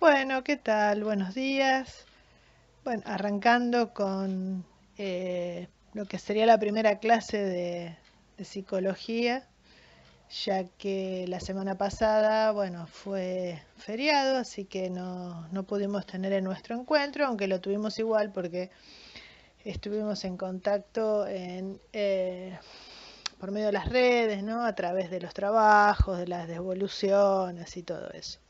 Bueno, ¿qué tal? Buenos días. Bueno, arrancando con lo que sería la primera clase de psicología, ya que la semana pasada, bueno, fue feriado, así que no pudimos tener en nuestro encuentro, aunque lo tuvimos igual porque estuvimos en contacto por medio de las redes, ¿no? A través de los trabajos, de las devoluciones y todo eso.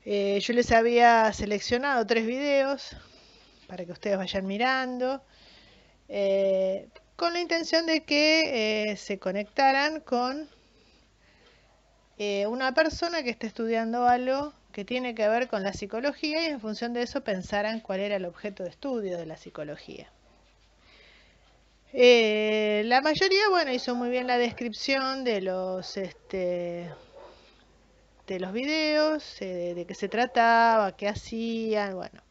Yo les había seleccionado 3 videos para que ustedes vayan mirando, con la intención de que se conectaran con una persona que esté estudiando algo que tiene que ver con la psicología y en función de eso pensaran cuál era el objeto de estudio de la psicología. La mayoría, bueno, hizo muy bien la descripción de los videos, de qué se trataba, qué hacían, bueno.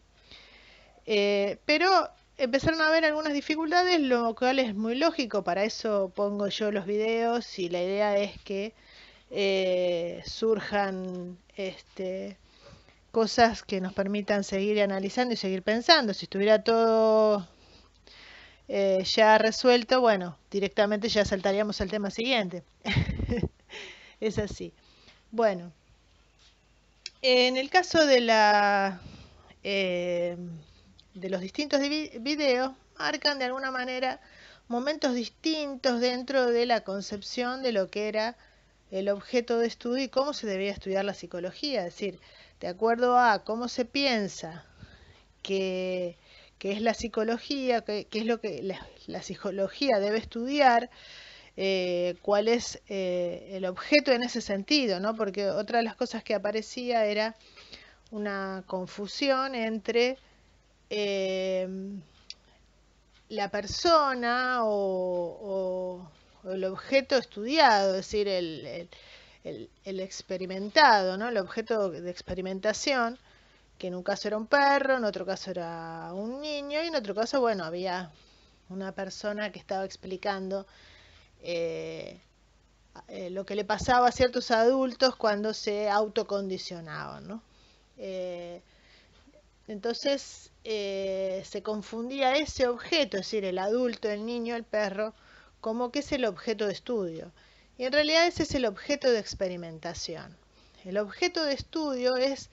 Pero empezaron a haber algunas dificultades, lo cual es muy lógico, para eso pongo yo los videos y la idea es que surjan cosas que nos permitan seguir analizando y seguir pensando. Si estuviera todo ya resuelto, bueno, directamente ya saltaríamos al tema siguiente. Es así. Bueno, en el caso eh, de los distintos videos, marcan de alguna manera momentos distintos dentro de la concepción de lo que era el objeto de estudio y cómo se debía estudiar la psicología. Es decir, de acuerdo a cómo se piensa que, que es la psicología, que es lo que la psicología debe estudiar, cuál es el objeto en ese sentido, ¿no? Porque otra de las cosas que aparecía era una confusión entre eh, la persona o el objeto estudiado, es decir, el experimentado, ¿no? El objeto de experimentación, que en un caso era un perro, en otro caso era un niño y en otro caso, bueno, había una persona que estaba explicando eh, lo que le pasaba a ciertos adultos cuando se autocondicionaban, ¿no? Eh, entonces se confundía ese objeto, es decir, el adulto, el niño, el perro, como que es el objeto de estudio. Y en realidad ese es el objeto de experimentación. El objeto de estudio es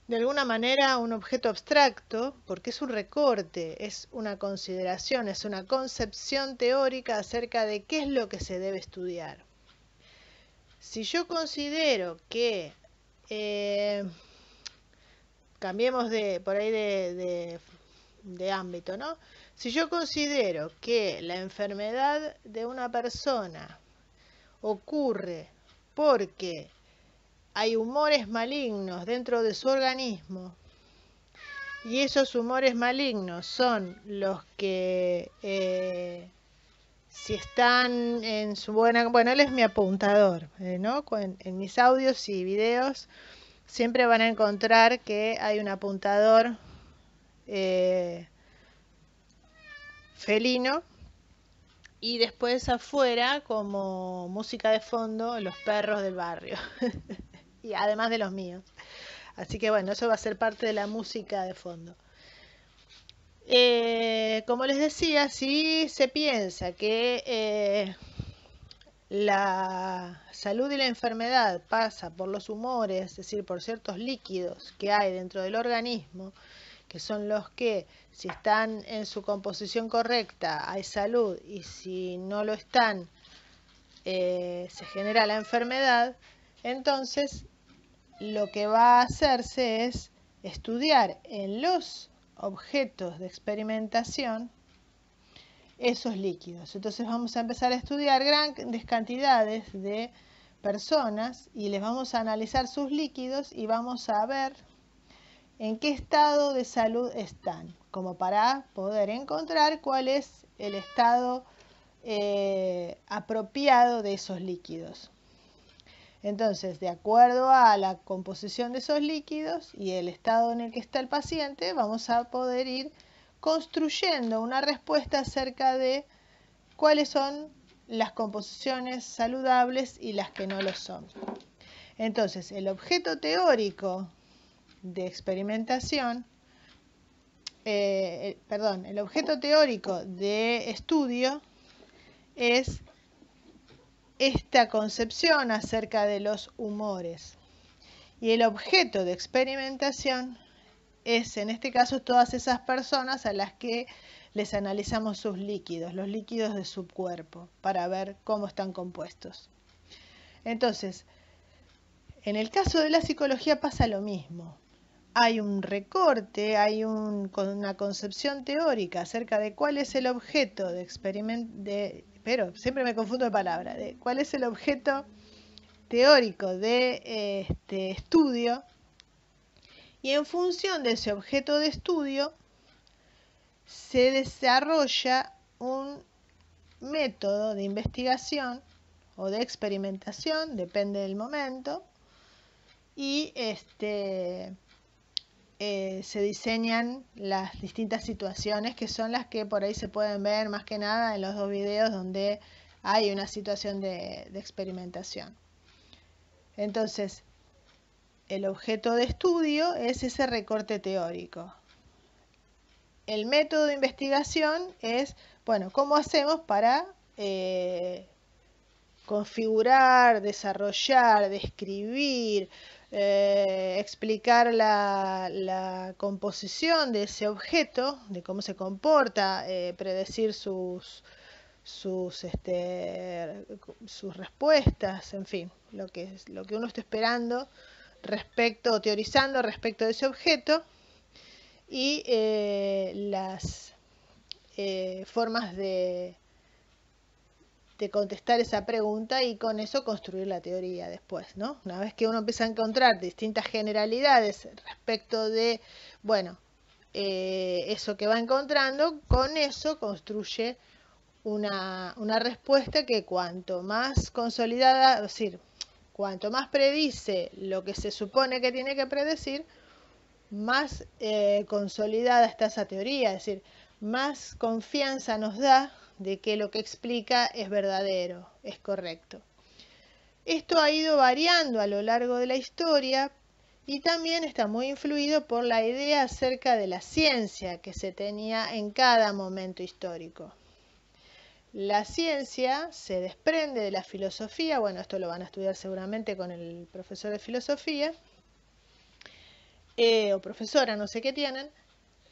de alguna manera un objeto abstracto porque es un recorte, es una consideración, es una concepción teórica acerca de qué es lo que se debe estudiar. Si yo considero que cambiemos por ahí de ámbito, ¿no? Si yo considero que la enfermedad de una persona ocurre porque hay humores malignos dentro de su organismo y esos humores malignos son los que si están en su buena... Bueno, él es mi apuntador, ¿no? En mis audios y videos siempre van a encontrar que hay un apuntador eh, felino y después afuera como música de fondo los perros del barrio y además de los míos, así que bueno, eso va a ser parte de la música de fondo. Como les decía, si se piensa que la salud y la enfermedad pasa por los humores, es decir, por ciertos líquidos que hay dentro del organismo, que son los que, si están en su composición correcta, hay salud, y si no lo están, se genera la enfermedad. Entonces, lo que va a hacerse es estudiar en los objetos de experimentación esos líquidos. Entonces vamos a empezar a estudiar grandes cantidades de personas y les vamos a analizar sus líquidos y vamos a ver en qué estado de salud están, como para poder encontrar cuál es el estado apropiado de esos líquidos. Entonces, de acuerdo a la composición de esos líquidos y el estado en el que está el paciente, vamos a poder ir construyendo una respuesta acerca de cuáles son las composiciones saludables y las que no lo son. Entonces, el objeto teórico de experimentación, el objeto teórico de estudio es esta concepción acerca de los humores. Y el objeto de experimentación es, en este caso, todas esas personas a las que les analizamos sus líquidos, los líquidos de su cuerpo, para ver cómo están compuestos. Entonces, en el caso de la psicología pasa lo mismo. Hay un recorte, hay una concepción teórica acerca de cuál es el objeto de experimento, pero siempre me confundo de palabra, de cuál es el objeto teórico de estudio, y en función de ese objeto de estudio se desarrolla un método de investigación o de experimentación, depende del momento, y se diseñan las distintas situaciones, que son las que por ahí se pueden ver más que nada en los dos videos donde hay una situación de experimentación. Entonces, el objeto de estudio es ese recorte teórico. El método de investigación es, bueno, ¿cómo hacemos para configurar, desarrollar, describir, explicar la composición de ese objeto, de cómo se comporta, predecir sus respuestas, en fin, lo que uno está esperando teorizando respecto de ese objeto, y las formas de contestar esa pregunta, y con eso construir la teoría después, ¿no? Una vez que uno empieza a encontrar distintas generalidades respecto de, bueno, eso que va encontrando, con eso construye una respuesta que cuanto más consolidada, es decir, cuanto más predice lo que se supone que tiene que predecir, más consolidada está esa teoría, es decir, más confianza nos da de que lo que explica es verdadero, es correcto. Esto ha ido variando a lo largo de la historia y también está muy influido por la idea acerca de la ciencia que se tenía en cada momento histórico. La ciencia se desprende de la filosofía, bueno, esto lo van a estudiar seguramente con el profesor de filosofía, o profesora, no sé qué tienen,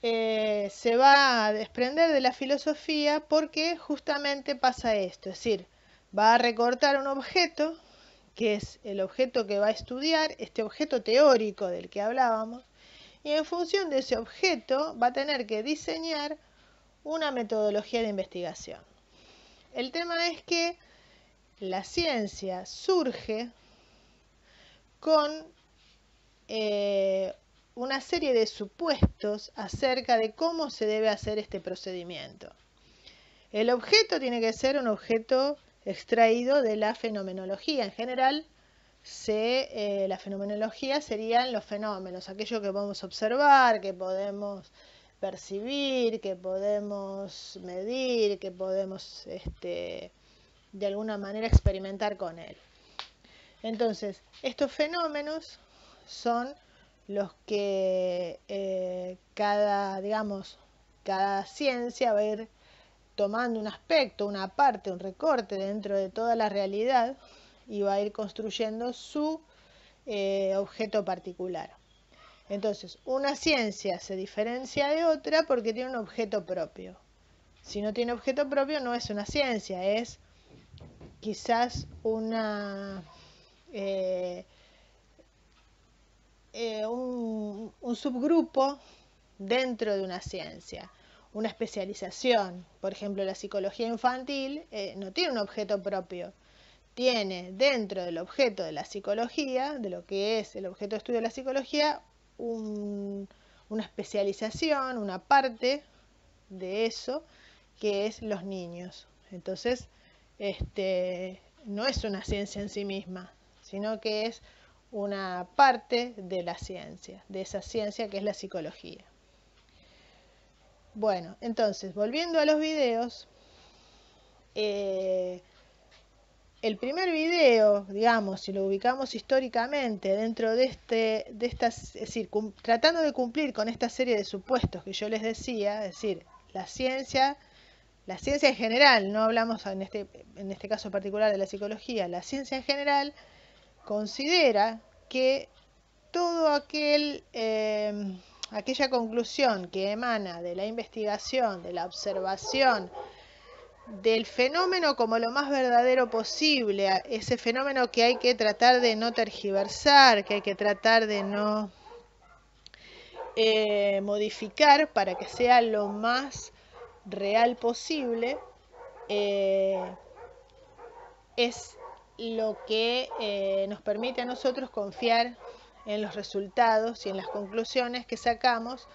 se va a desprender de la filosofía porque justamente pasa esto, es decir, va a recortar un objeto, que es el objeto que va a estudiar, este objeto teórico del que hablábamos, y en función de ese objeto va a tener que diseñar una metodología de investigación. El tema es que la ciencia surge con una serie de supuestos acerca de cómo se debe hacer este procedimiento. El objeto tiene que ser un objeto extraído de la fenomenología. En general, la fenomenología serían los fenómenos, aquello que podemos observar, que podemos percibir, que podemos medir, que podemos de alguna manera experimentar con él. Entonces, estos fenómenos son los que cada ciencia va a ir tomando un aspecto, una parte, un recorte dentro de toda la realidad y va a ir construyendo su objeto particular. Entonces, una ciencia se diferencia de otra porque tiene un objeto propio. Si no tiene objeto propio, no es una ciencia, es quizás un subgrupo dentro de una ciencia, una especialización. Por ejemplo, la psicología infantil no tiene un objeto propio, tiene dentro del objeto de la psicología, de lo que es el objeto de estudio de la psicología, una especialización, una parte de eso que es los niños. Entonces, no es una ciencia en sí misma, sino que es una parte de la ciencia, de esa ciencia que es la psicología. Bueno, entonces, volviendo a los videos, el primer video, digamos, si lo ubicamos históricamente dentro de estas, es decir, tratando de cumplir con esta serie de supuestos que yo les decía, es decir, la ciencia en general, no hablamos en este caso particular de la psicología, la ciencia en general considera que todo aquella conclusión que emana de la investigación, de la observación, del fenómeno como lo más verdadero posible, ese fenómeno que hay que tratar de no tergiversar, que hay que tratar de no modificar para que sea lo más real posible, es lo que nos permite a nosotros confiar en los resultados y en las conclusiones que sacamos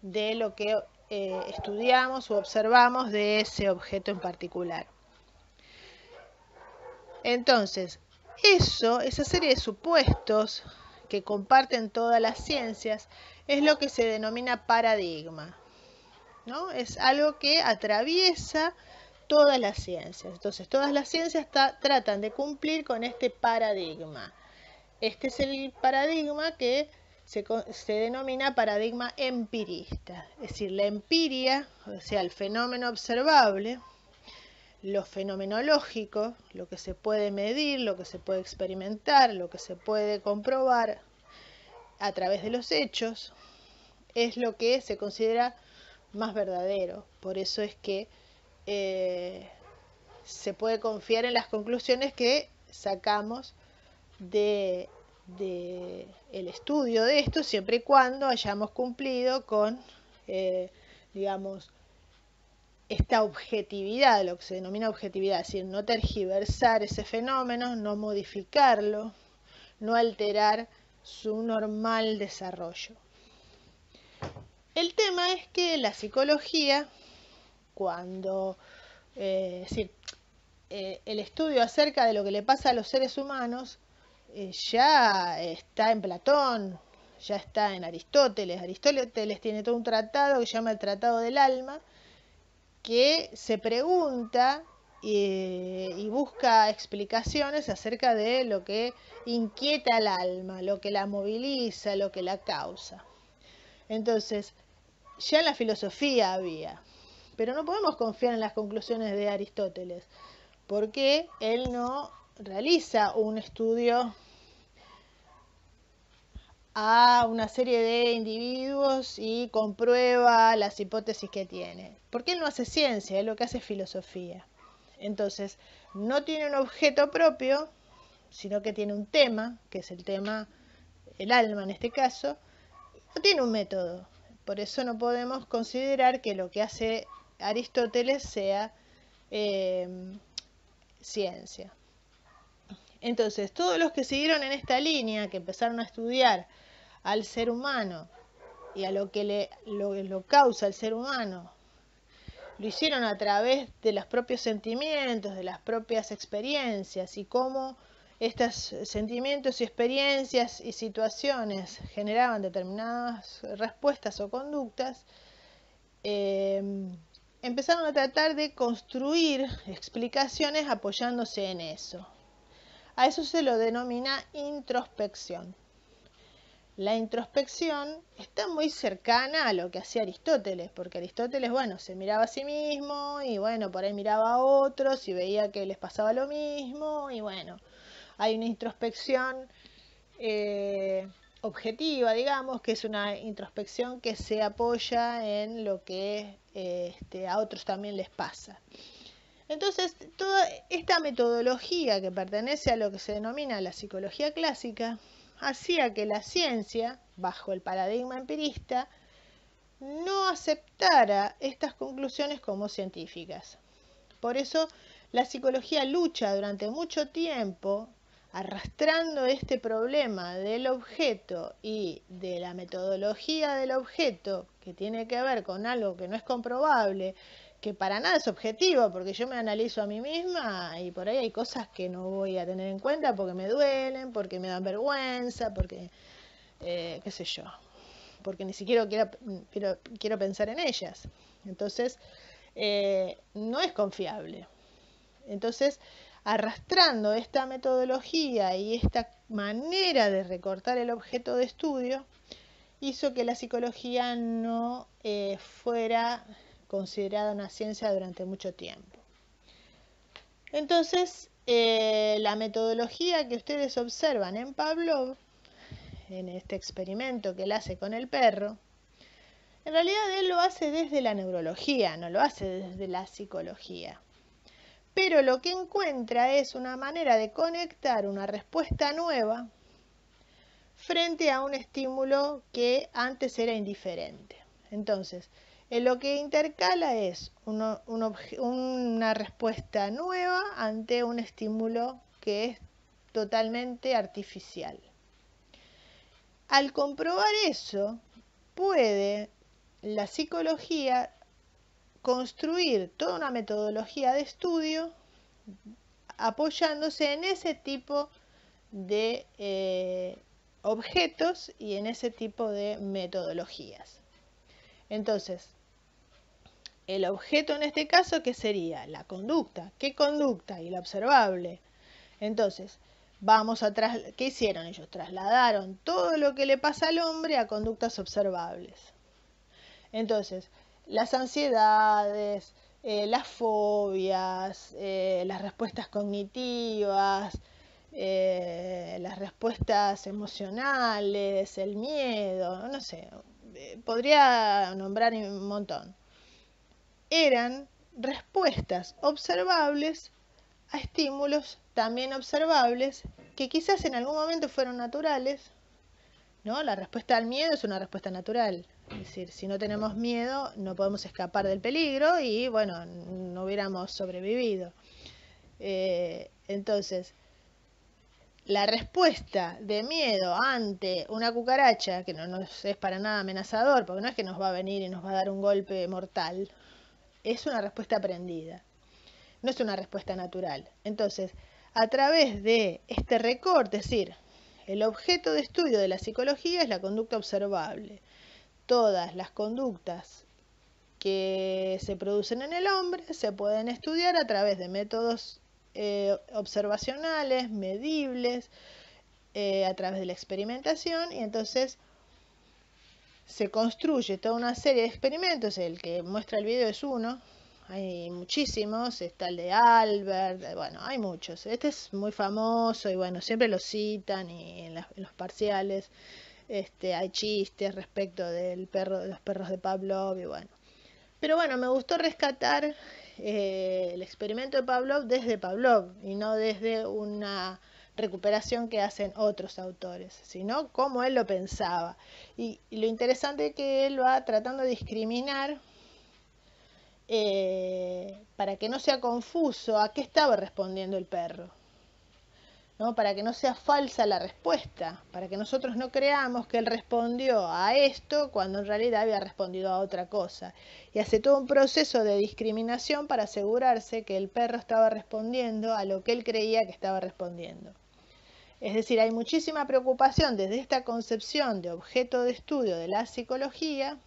de lo que estudiamos o observamos de ese objeto en particular. Entonces, esa serie de supuestos que comparten todas las ciencias, es lo que se denomina paradigma, ¿no? Es algo que atraviesa todas las ciencias. Entonces, todas las ciencias tratan de cumplir con este paradigma. Este es el paradigma que se denomina paradigma empirista. Es decir, la empiria, o sea, el fenómeno observable, lo fenomenológico, lo que se puede medir, lo que se puede experimentar, lo que se puede comprobar a través de los hechos, es lo que se considera más verdadero. Por eso es que se puede confiar en las conclusiones que sacamos de el estudio de esto, siempre y cuando hayamos cumplido con, digamos, esta objetividad, lo que se denomina objetividad, es decir, no tergiversar ese fenómeno, no modificarlo, no alterar su normal desarrollo. El tema es que la psicología, cuando el estudio acerca de lo que le pasa a los seres humanos, ya está en Platón, ya está en Aristóteles. Aristóteles tiene todo un tratado que se llama el Tratado del Alma, que se pregunta y busca explicaciones acerca de lo que inquieta al alma, lo que la moviliza, lo que la causa. Entonces, ya en la filosofía había, pero no podemos confiar en las conclusiones de Aristóteles, porque él no realiza un estudio a una serie de individuos y comprueba las hipótesis que tiene. Porque él no hace ciencia, él lo que hace es filosofía. Entonces, no tiene un objeto propio, sino que tiene un tema, que es el tema, el alma en este caso, no tiene un método. Por eso no podemos considerar que lo que hace Aristóteles sea ciencia. Entonces, todos los que siguieron en esta línea, que empezaron a estudiar al ser humano y a lo que lo causa el ser humano, lo hicieron a través de los propios sentimientos, de las propias experiencias, y cómo estos sentimientos y experiencias y situaciones generaban determinadas respuestas o conductas, empezaron a tratar de construir explicaciones apoyándose en eso. A eso se lo denomina introspección. La introspección está muy cercana a lo que hacía Aristóteles, porque Aristóteles, bueno, se miraba a sí mismo y bueno, por ahí miraba a otros y veía que les pasaba lo mismo y bueno, hay una introspección objetiva, digamos, que es una introspección que se apoya en lo que a otros también les pasa. Entonces, toda esta metodología que pertenece a lo que se denomina la psicología clásica, hacía que la ciencia, bajo el paradigma empirista, no aceptara estas conclusiones como científicas. Por eso, la psicología lucha durante mucho tiempo arrastrando este problema del objeto y de la metodología del objeto, que tiene que ver con algo que no es comprobable, que para nada es objetivo, porque yo me analizo a mí misma y por ahí hay cosas que no voy a tener en cuenta porque me duelen, porque me dan vergüenza, porque, qué sé yo, porque ni siquiera quiero pensar en ellas. Entonces, no es confiable. Entonces, arrastrando esta metodología y esta manera de recortar el objeto de estudio, hizo que la psicología no fuera considerada una ciencia durante mucho tiempo. Entonces, la metodología que ustedes observan en Pavlov, en este experimento que él hace con el perro, en realidad él lo hace desde la neurología, no lo hace desde la psicología. Pero lo que encuentra es una manera de conectar una respuesta nueva frente a un estímulo que antes era indiferente. Entonces, lo que intercala es una respuesta nueva ante un estímulo que es totalmente artificial. Al comprobar eso, puede la psicología construir toda una metodología de estudio apoyándose en ese tipo de objetos y en ese tipo de metodologías. Entonces, el objeto en este caso, ¿qué sería? La conducta. ¿Qué conducta? Y la observable. Entonces, ¿qué hicieron ellos? Trasladaron todo lo que le pasa al hombre a conductas observables. Entonces, las ansiedades, las fobias, las respuestas cognitivas, las respuestas emocionales, el miedo, no sé, podría nombrar un montón. Eran respuestas observables a estímulos también observables que quizás en algún momento fueron naturales, ¿no? La respuesta al miedo es una respuesta natural. Es decir, si no tenemos miedo, no podemos escapar del peligro y, bueno, no hubiéramos sobrevivido. Entonces, la respuesta de miedo ante una cucaracha, que no nos es para nada amenazador, porque no es que nos va a venir y nos va a dar un golpe mortal, es una respuesta aprendida, no es una respuesta natural. Entonces, a través de este recorte, es decir, el objeto de estudio de la psicología es la conducta observable. Todas las conductas que se producen en el hombre se pueden estudiar a través de métodos observacionales, medibles, a través de la experimentación, y entonces se construye toda una serie de experimentos. El que muestra el video es uno, hay muchísimos, está el de Albert, bueno, hay muchos. Este es muy famoso y bueno, siempre lo citan y en los parciales hay chistes respecto de los perros de Pavlov y bueno. Pero bueno, me gustó rescatar el experimento de Pavlov desde Pavlov y no desde una recuperación que hacen otros autores, sino cómo él lo pensaba. Y lo interesante es que él va tratando de discriminar para que no sea confuso a qué estaba respondiendo el perro, ¿no? Para que no sea falsa la respuesta, para que nosotros no creamos que él respondió a esto cuando en realidad había respondido a otra cosa. Y hace todo un proceso de discriminación para asegurarse que el perro estaba respondiendo a lo que él creía que estaba respondiendo. Es decir, hay muchísima preocupación desde esta concepción de objeto de estudio de la psicología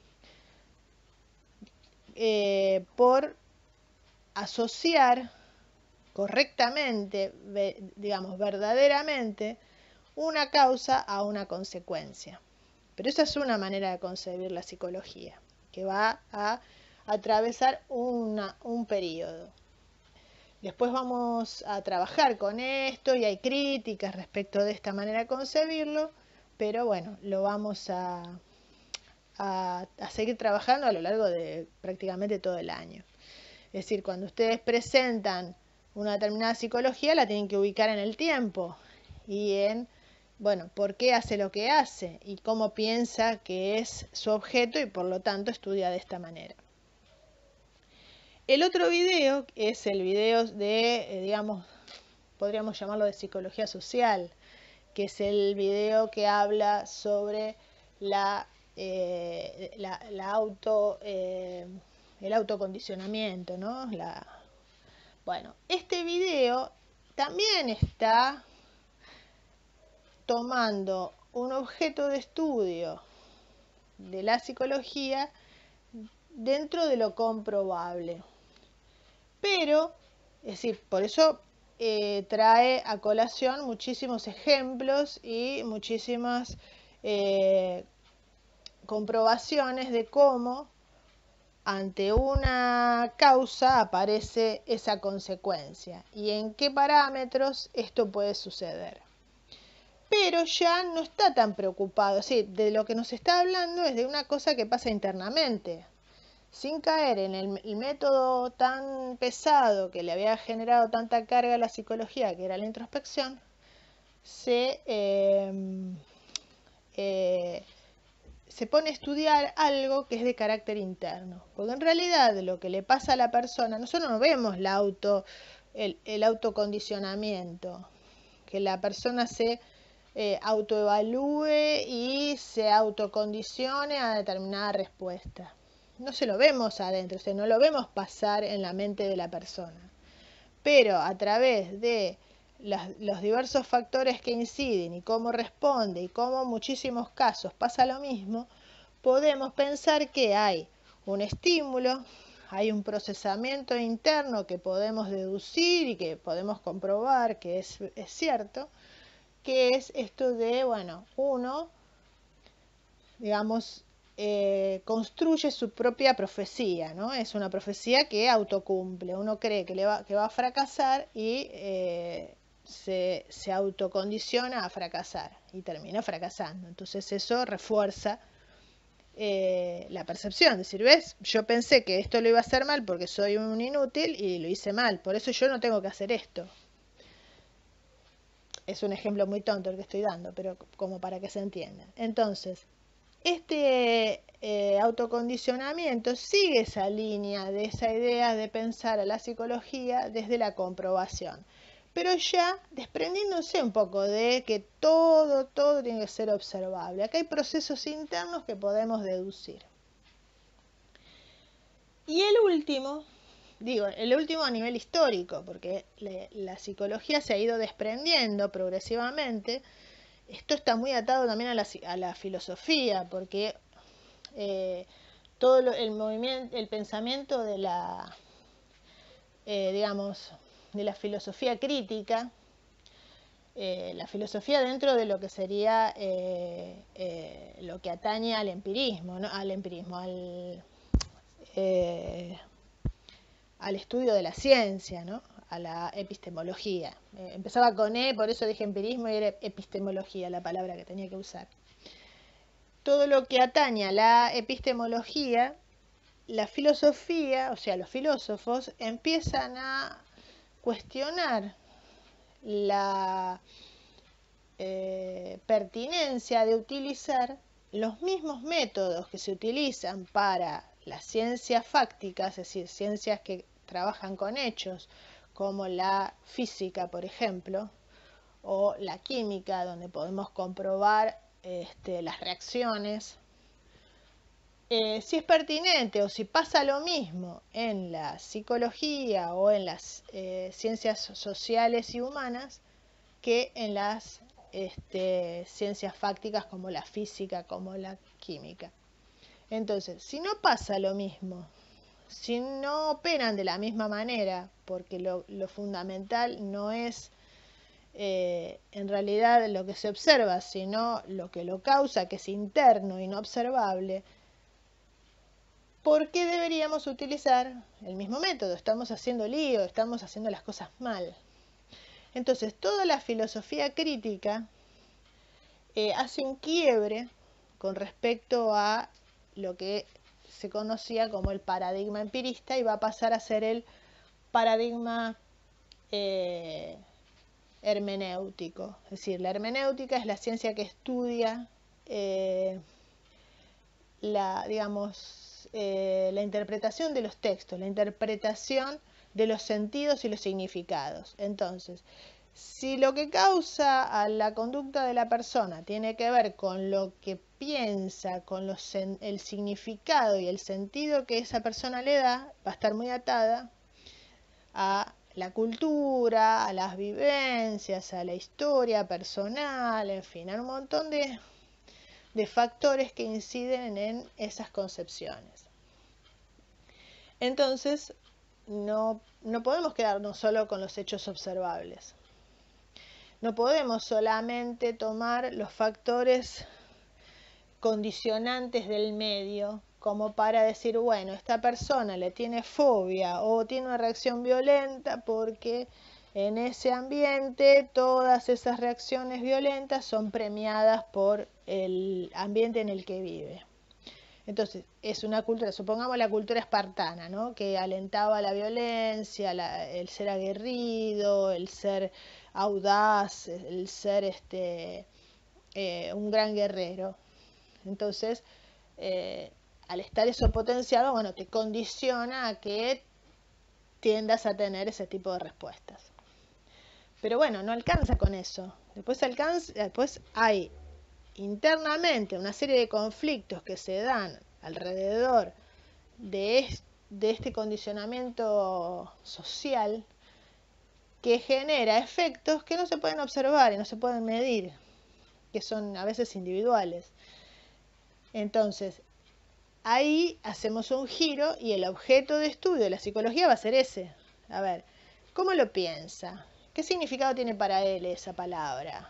por asociar correctamente, digamos, verdaderamente, una causa a una consecuencia. Pero esa es una manera de concebir la psicología, que va a atravesar un periodo. Después vamos a trabajar con esto y hay críticas respecto de esta manera de concebirlo, pero bueno, lo vamos a seguir trabajando a lo largo de prácticamente todo el año. Es decir, cuando ustedes presentan una determinada psicología, la tienen que ubicar en el tiempo y en, bueno, por qué hace lo que hace y cómo piensa que es su objeto y por lo tanto estudia de esta manera. El otro video es el video de, digamos, podríamos llamarlo de psicología social, que es el video que habla sobre el autocondicionamiento, ¿no? Bueno, este video también está tomando un objeto de estudio de la psicología dentro de lo comprobable. Pero, es decir, por eso trae a colación muchísimos ejemplos y muchísimas comprobaciones de cómo ante una causa aparece esa consecuencia y en qué parámetros esto puede suceder. Pero ya no está tan preocupado, sí, de lo que nos está hablando es de una cosa que pasa internamente, sin caer en el método tan pesado que le había generado tanta carga a la psicología, que era la introspección, se pone a estudiar algo que es de carácter interno. Porque en realidad lo que le pasa a la persona, nosotros no vemos el autocondicionamiento, que la persona se autoevalúe y se autocondicione a determinada respuesta. No se lo vemos adentro, o sea, no lo vemos pasar en la mente de la persona. Pero a través de los diversos factores que inciden y cómo responde y cómo en muchísimos casos pasa lo mismo, podemos pensar que hay un estímulo, hay un procesamiento interno que podemos deducir y que podemos comprobar que es cierto, que es esto de, bueno, uno, digamos, construye su propia profecía, ¿no? Es una profecía que autocumple. Uno cree que va a fracasar y se autocondiciona a fracasar y termina fracasando. Entonces eso refuerza la percepción. Es decir, ¿ves? Yo pensé que esto lo iba a hacer mal porque soy un inútil y lo hice mal. Por eso yo no tengo que hacer esto. Es un ejemplo muy tonto el que estoy dando, pero como para que se entienda. Entonces, este autocondicionamiento sigue esa línea de esa idea de pensar a la psicología desde la comprobación, pero ya desprendiéndose un poco de que todo tiene que ser observable. Acá hay procesos internos que podemos deducir. Y el último a nivel histórico, porque la psicología se ha ido desprendiendo progresivamente. Esto está muy atado también a la filosofía, porque todo el movimiento, el pensamiento de digamos, de la filosofía crítica, la filosofía dentro de lo que sería lo que atañe al empirismo, ¿no? Al estudio de la ciencia, ¿no? A la epistemología. Empezaba con por eso dije empirismo y era epistemología la palabra que tenía que usar. Todo lo que atañe a la epistemología, la filosofía, o sea, los filósofos empiezan a cuestionar la pertinencia de utilizar los mismos métodos que se utilizan para las ciencias fácticas, es decir, ciencias que trabajan con hechos, como la física, por ejemplo, o la química, donde podemos comprobar las reacciones. Si es pertinente o si pasa lo mismo en la psicología o en las ciencias sociales y humanas que en las ciencias fácticas como la física, como la química. Entonces, si no pasa lo mismo, si no operan de la misma manera, porque lo fundamental no es en realidad lo que se observa, sino lo que lo causa, que es interno y no observable, ¿por qué deberíamos utilizar el mismo método? Estamos haciendo lío, estamos haciendo las cosas mal. Entonces, toda la filosofía crítica hace un quiebre con respecto a lo que se conocía como el paradigma empirista y va a pasar a ser el paradigma hermenéutico. Es decir, la hermenéutica es la ciencia que estudia la interpretación de los textos, la interpretación de los sentidos y los significados. Entonces, si lo que causa a la conducta de la persona tiene que ver con lo que piensa, con el significado y el sentido que esa persona le da, va a estar muy atada a la cultura, a las vivencias, a la historia personal, en fin, a un montón de factores que inciden en esas concepciones. Entonces, no podemos quedarnos solo con los hechos observables. No podemos solamente tomar los factores condicionantes del medio como para decir, bueno, esta persona le tiene fobia o tiene una reacción violenta porque en ese ambiente todas esas reacciones violentas son premiadas por el ambiente en el que vive. Entonces, es una cultura, supongamos la cultura espartana, ¿no? Que alentaba la violencia, el ser aguerrido, el ser audaz, el ser un gran guerrero. Entonces, al estar eso potenciado, bueno, te condiciona a que tiendas a tener ese tipo de respuestas. Pero bueno, no alcanza con eso. Después hay internamente una serie de conflictos que se dan alrededor de este condicionamiento social que genera efectos que no se pueden observar y no se pueden medir, que son a veces individuales. Entonces, ahí hacemos un giro y el objeto de estudio de la psicología va a ser ese. A ver, ¿cómo lo piensa? ¿Qué significado tiene para él esa palabra?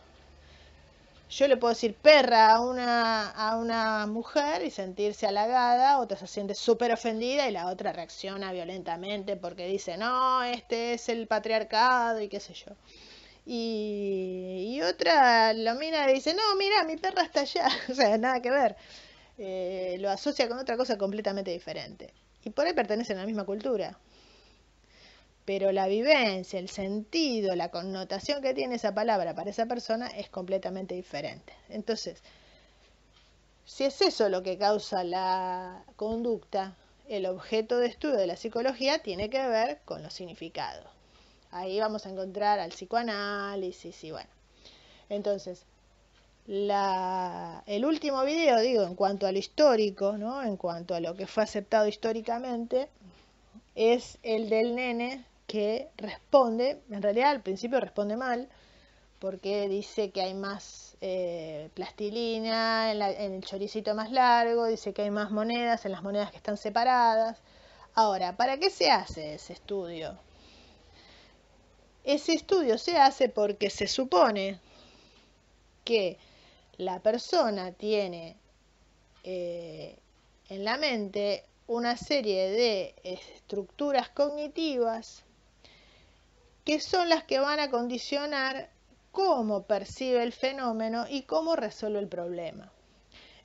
Yo le puedo decir perra a una mujer y sentirse halagada, otra se siente súper ofendida y la otra reacciona violentamente porque dice, no, este es el patriarcado y qué sé yo. Y otra lo mira y dice, no, mira, mi perra está allá. O sea, nada que ver. Lo asocia con otra cosa completamente diferente. Y por ahí pertenecen a la misma cultura. Pero la vivencia, el sentido, la connotación que tiene esa palabra para esa persona es completamente diferente. Entonces, si es eso lo que causa la conducta, el objeto de estudio de la psicología tiene que ver con los significados. Ahí vamos a encontrar al psicoanálisis y bueno. Entonces, el último video, digo, en cuanto a lo histórico, ¿no? En cuanto a lo que fue aceptado históricamente, es el del nene que responde, en realidad al principio responde mal, porque dice que hay más plastilina en el choricito más largo, dice que hay más monedas en las monedas que están separadas. Ahora, ¿para qué se hace ese estudio? Ese estudio se hace porque se supone que la persona tiene en la mente una serie de estructuras cognitivas que son las que van a condicionar cómo percibe el fenómeno y cómo resuelve el problema.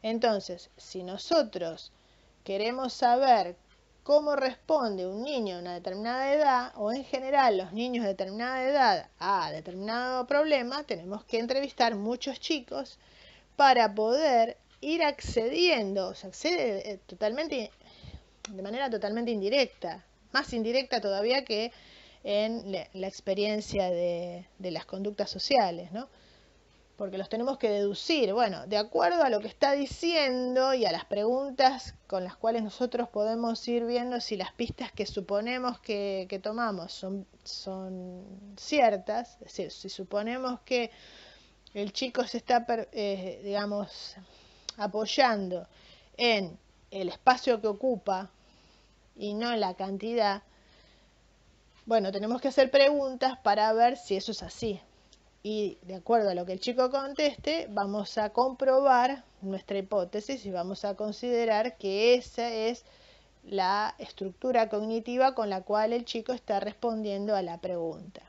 Entonces, si nosotros queremos saber cómo responde un niño de una determinada edad, o en general los niños de determinada edad a determinado problema, tenemos que entrevistar muchos chicos para poder ir accediendo, se accede de manera totalmente indirecta, más indirecta todavía que en la experiencia de las conductas sociales, ¿no? Porque los tenemos que deducir, bueno, de acuerdo a lo que está diciendo y a las preguntas con las cuales nosotros podemos ir viendo si las pistas que suponemos que tomamos son ciertas, es decir, si suponemos que el chico se está, digamos, apoyando en el espacio que ocupa y no en la cantidad, bueno, tenemos que hacer preguntas para ver si eso es así. Y de acuerdo a lo que el chico conteste, vamos a comprobar nuestra hipótesis y vamos a considerar que esa es la estructura cognitiva con la cual el chico está respondiendo a la pregunta.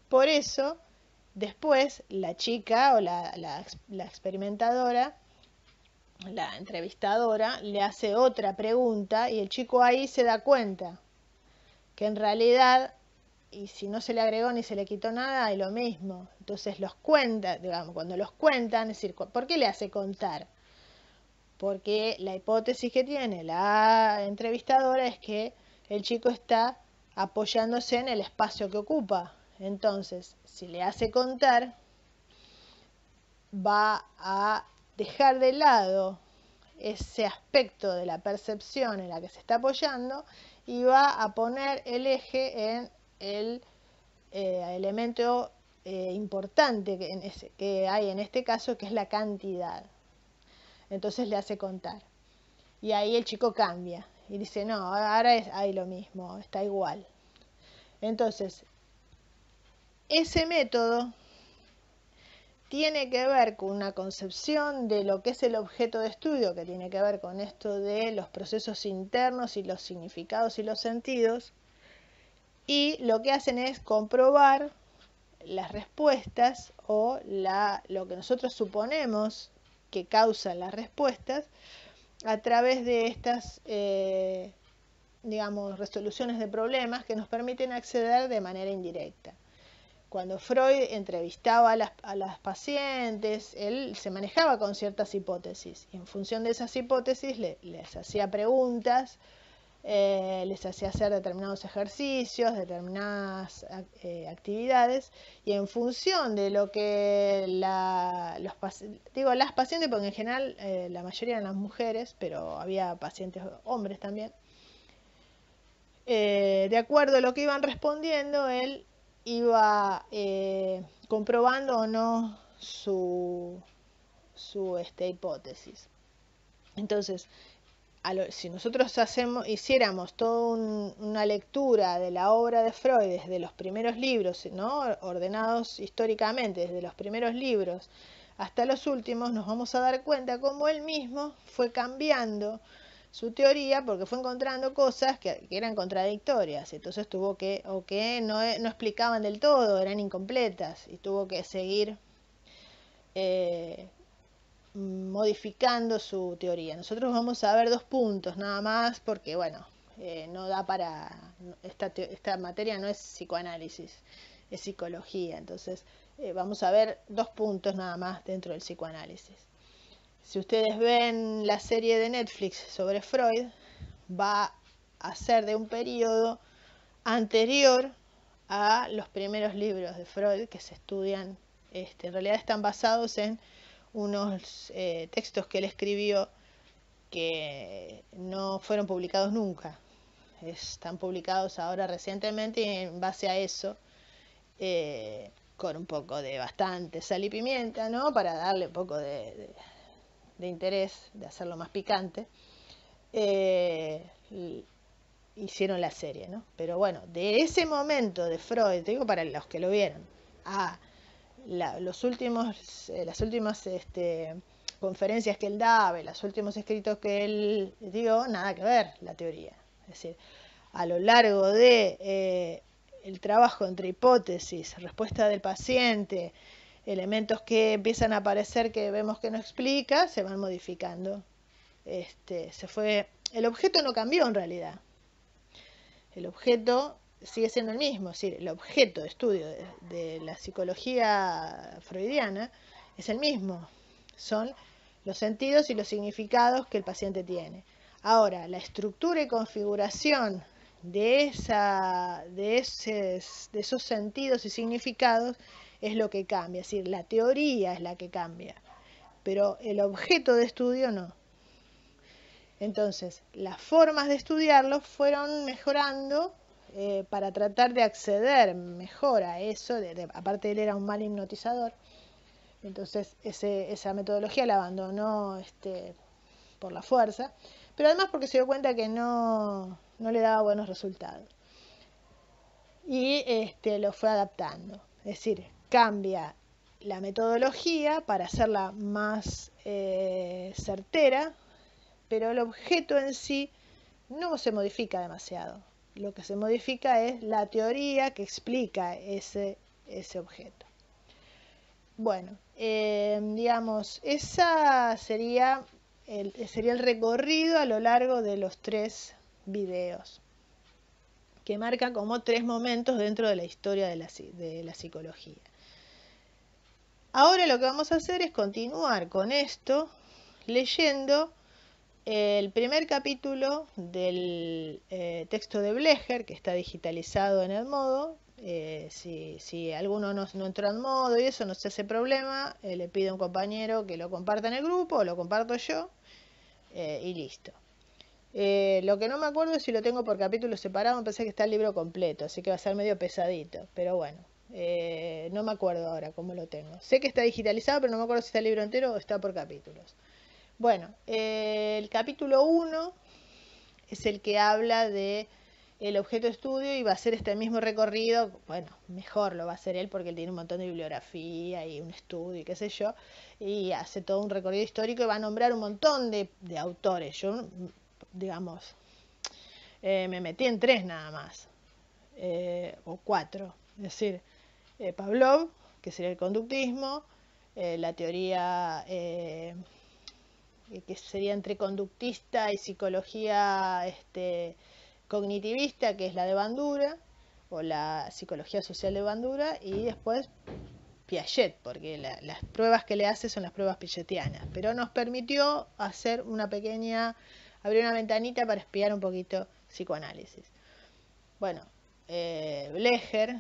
Por eso, después, la chica o la experimentadora, la entrevistadora, le hace otra pregunta y el chico ahí se da cuenta que en realidad, y si no se le agregó ni se le quitó nada, es lo mismo. Entonces los cuenta, digamos, cuando los cuentan, es decir, ¿por qué le hace contar? Porque la hipótesis que tiene la entrevistadora es que el chico está apoyándose en el espacio que ocupa. Entonces, si le hace contar, va a dejar de lado ese aspecto de la percepción en la que se está apoyando y va a poner el eje en el elemento importante que hay en este caso, que es la cantidad. Entonces le hace contar. Y ahí el chico cambia. y dice, no, ahora hay lo mismo, está igual. Entonces, ese método tiene que ver con una concepción de lo que es el objeto de estudio, que tiene que ver con esto de los procesos internos y los significados y los sentidos, y lo que hacen es comprobar las respuestas o lo que nosotros suponemos que causan las respuestas a través de estas, digamos, resoluciones de problemas que nos permiten acceder de manera indirecta. Cuando Freud entrevistaba a las pacientes, él se manejaba con ciertas hipótesis y en función de esas hipótesis les hacía preguntas, les hacía hacer determinados ejercicios, determinadas actividades, y en función de lo que las pacientes, porque en general la mayoría eran las mujeres, pero había pacientes hombres también, de acuerdo a lo que iban respondiendo, él iba comprobando o no su hipótesis. Entonces, si nosotros hiciéramos toda una lectura de la obra de Freud desde los primeros libros, ¿no?, ordenados históricamente, desde los primeros libros hasta los últimos, nos vamos a dar cuenta cómo él mismo fue cambiando su teoría porque fue encontrando cosas que eran contradictorias, entonces tuvo que, o que no explicaban del todo, eran incompletas, y tuvo que seguir modificando su teoría. Nosotros vamos a ver 2 puntos nada más porque, bueno, no da para... Esta materia no es psicoanálisis, es psicología, entonces vamos a ver 2 puntos nada más dentro del psicoanálisis. Si ustedes ven la serie de Netflix sobre Freud, va a ser de un periodo anterior a los primeros libros de Freud que se estudian. En realidad están basados en unos textos que él escribió que no fueron publicados nunca. Están publicados ahora recientemente y en base a eso, con un poco de bastante sal y pimienta, ¿no?, para darle un poco de interés, de hacerlo más picante, hicieron la serie, ¿no? Pero bueno, de ese momento de Freud, te digo para los que lo vieron, a las últimas conferencias que él daba, los últimos escritos que él dio, nada que ver la teoría. Es decir, a lo largo de el trabajo entre hipótesis, respuesta del paciente, elementos que empiezan a aparecer que vemos que no explica, se van modificando. El objeto no cambió en realidad. El objeto sigue siendo el mismo, es decir, el objeto de estudio de la psicología freudiana es el mismo. Son los sentidos y los significados que el paciente tiene. Ahora, la estructura y configuración de esos sentidos y significados es lo que cambia, es decir, la teoría es la que cambia, pero el objeto de estudio no. Entonces, las formas de estudiarlo fueron mejorando para tratar de acceder mejor a eso. Aparte, él era un mal hipnotizador, entonces esa metodología la abandonó por la fuerza, pero además porque se dio cuenta que no le daba buenos resultados. Y lo fue adaptando, es decir, cambia la metodología para hacerla más certera, pero el objeto en sí no se modifica demasiado. Lo que se modifica es la teoría que explica ese objeto. Bueno, digamos, esa sería el recorrido a lo largo de los 3 videos, que marcan como 3 momentos dentro de la historia de la psicología. Ahora lo que vamos a hacer es continuar con esto leyendo el primer capítulo del texto de Blecher, que está digitalizado en el modo. Si alguno no entró en modo y eso no se hace problema, le pido a un compañero que lo comparta en el grupo o lo comparto yo y listo. Lo que no me acuerdo es si lo tengo por capítulo separado, me pensé que está el libro completo, así que va a ser medio pesadito, pero bueno, no me acuerdo ahora cómo lo tengo. Sé que está digitalizado, pero no me acuerdo si está el libro entero o está por capítulos. Bueno, el capítulo 1 es el que habla de el objeto de estudio y va a hacer este mismo recorrido. Bueno, mejor lo va a hacer él porque él tiene un montón de bibliografía y un estudio y qué sé yo, y hace todo un recorrido histórico y va a nombrar un montón de autores. Yo, digamos, me metí en 3 nada más, o 4, es decir, Pavlov, que sería el conductismo, la teoría que sería entre conductista y psicología cognitivista, que es la de Bandura, o la psicología social de Bandura, y después Piaget, porque las pruebas que le hace son las pruebas piagetianas, pero nos permitió hacer una pequeña, abrir una ventanita para espiar un poquito psicoanálisis. Bueno, Blecher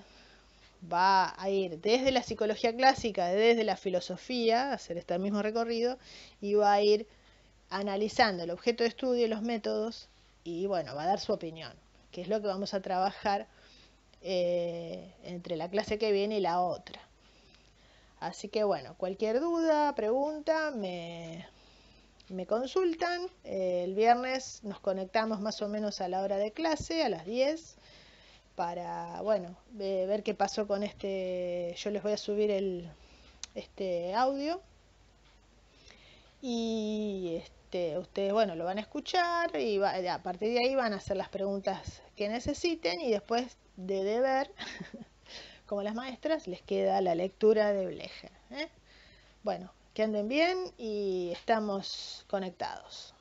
va a ir desde la psicología clásica, desde la filosofía, a hacer este mismo recorrido, y va a ir analizando el objeto de estudio y los métodos, y bueno, va a dar su opinión, que es lo que vamos a trabajar entre la clase que viene y la otra. Así que bueno, cualquier duda, pregunta, me consultan. El viernes nos conectamos más o menos a la hora de clase, a las 10, para, bueno, ver qué pasó con este. Yo les voy a subir este audio y ustedes, bueno, lo van a escuchar y a partir de ahí van a hacer las preguntas que necesiten y después de deber, como las maestras, les queda la lectura de Blecher. Bueno, que anden bien y estamos conectados.